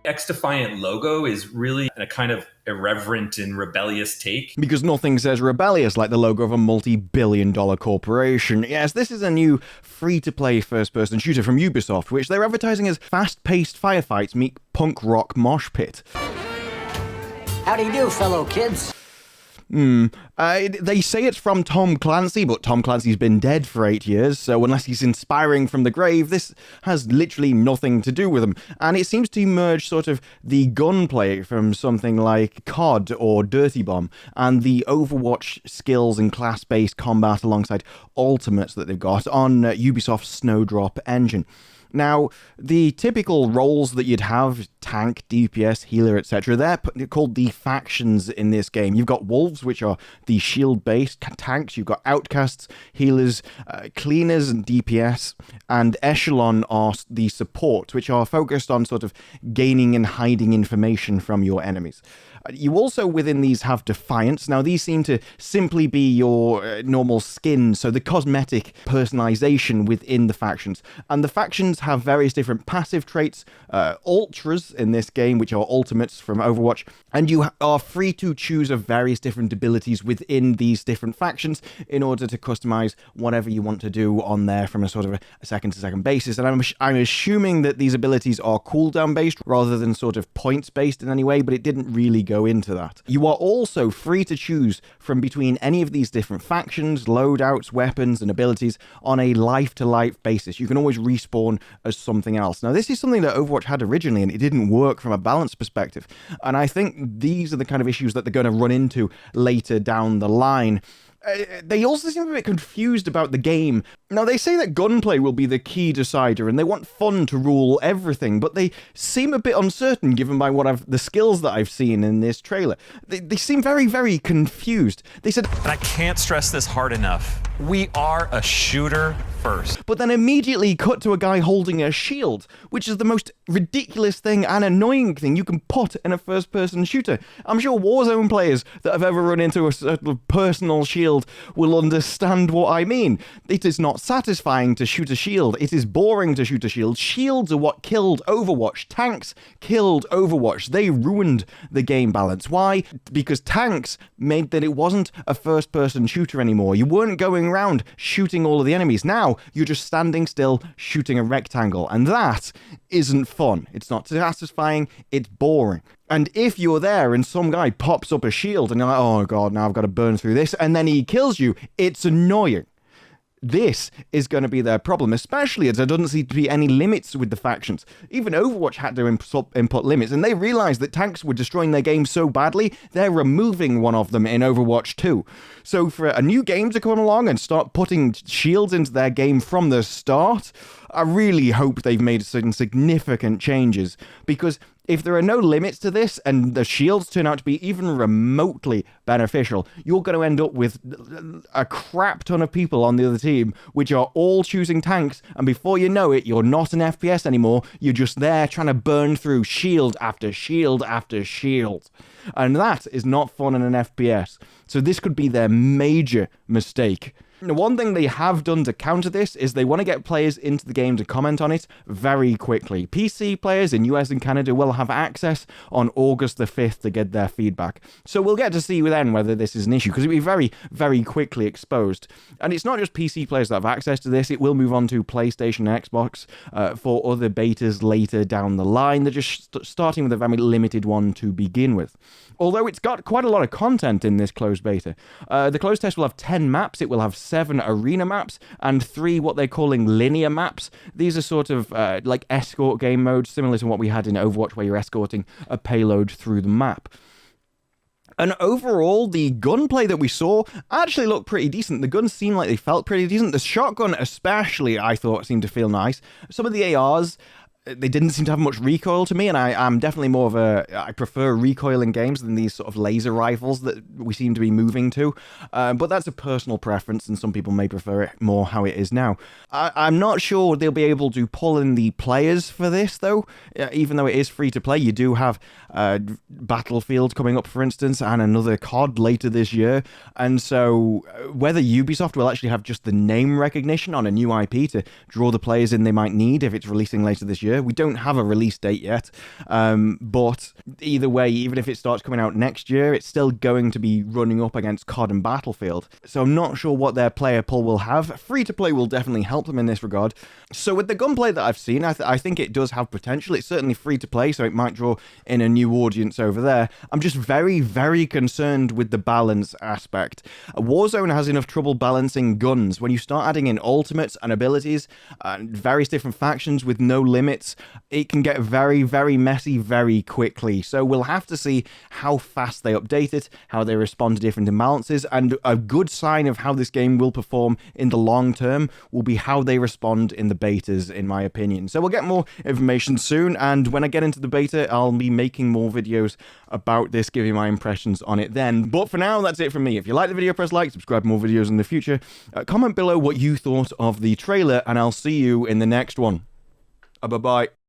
XDefiant logo is really a kind of irreverent and rebellious take. Because nothing says rebellious like the logo of a multi-billion-dollar corporation. Yes, this is a new free-to-play first-person shooter from Ubisoft, which they're advertising as fast-paced firefights meet punk rock mosh pit. How do you do, fellow kids? They say it's from Tom Clancy, but Tom Clancy's been dead for 8 years, so unless he's inspiring from the grave, this has literally nothing to do with him. And it seems to merge sort of the gunplay from something like COD or Dirty Bomb, and the Overwatch skills and class-based combat alongside ultimates that they've got on Ubisoft's Snowdrop engine. Now, the typical roles that you'd have, tank, DPS, healer, etc., they're called the factions in this game. You've got wolves, which are the shield-based tanks. You've got outcasts, healers, cleaners, and DPS. And echelon are the support, which are focused on sort of gaining and hiding information from your enemies. You also, within these, have Defiants. Now, these seem to simply be your normal skin, so the cosmetic personalization within the factions. And the factions have various different passive traits, ultras in this game, which are ultimates from Overwatch, and you are free to choose of various different abilities within these different factions in order to customize whatever you want to do on there from a sort of a second-to-second basis. And I'm assuming that these abilities are cooldown-based rather than sort of points-based in any way, but it didn't really go into that. You are also free to choose from between any of these different factions, loadouts, weapons, and abilities on a life-to-life basis. You can always respawn as something else. Now, this is something that Overwatch had originally, and it didn't work from a balance perspective. And I think these are the kind of issues that they're going to run into later down the line. They also seem a bit confused about the game. Now, they say that gunplay will be the key decider, and they want fun to rule everything, but they seem a bit uncertain given by the skills that I've seen in this trailer. They seem very, very confused. They said, and I can't stress this hard enough, we are a shooter first. But then immediately cut to a guy holding a shield, which is the most ridiculous thing and annoying thing you can put in a first-person shooter. I'm sure Warzone players that have ever run into a personal shield will understand what I mean. It is not satisfying to shoot a shield. It is boring to shoot a shield. Shields are what killed Overwatch. Tanks killed Overwatch. They ruined the game balance. Why? Because tanks made that it wasn't a first-person shooter anymore. You weren't going around shooting all of the enemies. Now, you're just standing still, shooting a rectangle. And that isn't fun. It's not satisfying. It's boring. And if you're there and some guy pops up a shield and you're like, oh god, now I've got to burn through this, and then he kills you, it's annoying. This is going to be their problem, especially as there doesn't seem to be any limits with the factions. Even Overwatch had to input limits, and they realized that tanks were destroying their game so badly, they're removing one of them in Overwatch 2. So for a new game to come along and start putting shields into their game from the start, I really hope they've made certain significant changes, because if there are no limits to this and the shields turn out to be even remotely beneficial, you're going to end up with a crap ton of people on the other team which are all choosing tanks, and before you know it, you're not an FPS anymore. You're just there trying to burn through shield after shield after shield. And that is not fun in an FPS. So this could be their major mistake. Now, one thing they have done to counter this is they want to get players into the game to comment on it very quickly. PC players in US and Canada will have access on August the 5th to get their feedback. So we'll get to see then whether this is an issue, because it'll be very, very quickly exposed. And it's not just PC players that have access to this. It will move on to PlayStation and Xbox for other betas later down the line. They're just starting with a very limited one to begin with. Although it's got quite a lot of content in this closed beta. The closed test will have 10 maps. It will have 7 arena maps and 3 what they're calling linear maps. These are sort of like escort game modes, similar to what we had in Overwatch, where you're escorting a payload through the map. And overall, the gunplay that we saw actually looked pretty decent. The guns seemed like they felt pretty decent. The shotgun especially, I thought, seemed to feel nice. Some of the ARs, they didn't seem to have much recoil to me, and I'm definitely more of I prefer recoil in games than these sort of laser rifles that we seem to be moving to. But that's a personal preference, and some people may prefer it more how it is now. I'm not sure they'll be able to pull in the players for this, though. Even though it is free to play, you do have Battlefield coming up, for instance, and another COD later this year. And so whether Ubisoft will actually have just the name recognition on a new IP to draw the players in they might need if it's releasing later this year, year. We don't have a release date yet, but either way, even if it starts coming out next year, it's still going to be running up against COD and Battlefield. So I'm not sure what their player pool will have. Free-to-play will definitely help them in this regard. So with the gunplay that I've seen, I think it does have potential. It's certainly free-to-play, so it might draw in a new audience over there. I'm just very, very concerned with the balance aspect. Warzone has enough trouble balancing guns. When you start adding in ultimates and abilities, various different factions with no limits, it can get very, very messy very quickly. So we'll have to see how fast they update it, how they respond to different imbalances, and a good sign of how this game will perform in the long term will be how they respond in the betas, in my opinion. So we'll get more information soon, and when I get into the beta, I'll be making more videos about this, giving my impressions on it then. But for now, that's it from me. If you like the video, press like, subscribe for more videos in the future. Comment below what you thought of the trailer, and I'll see you in the next one. Bye-bye.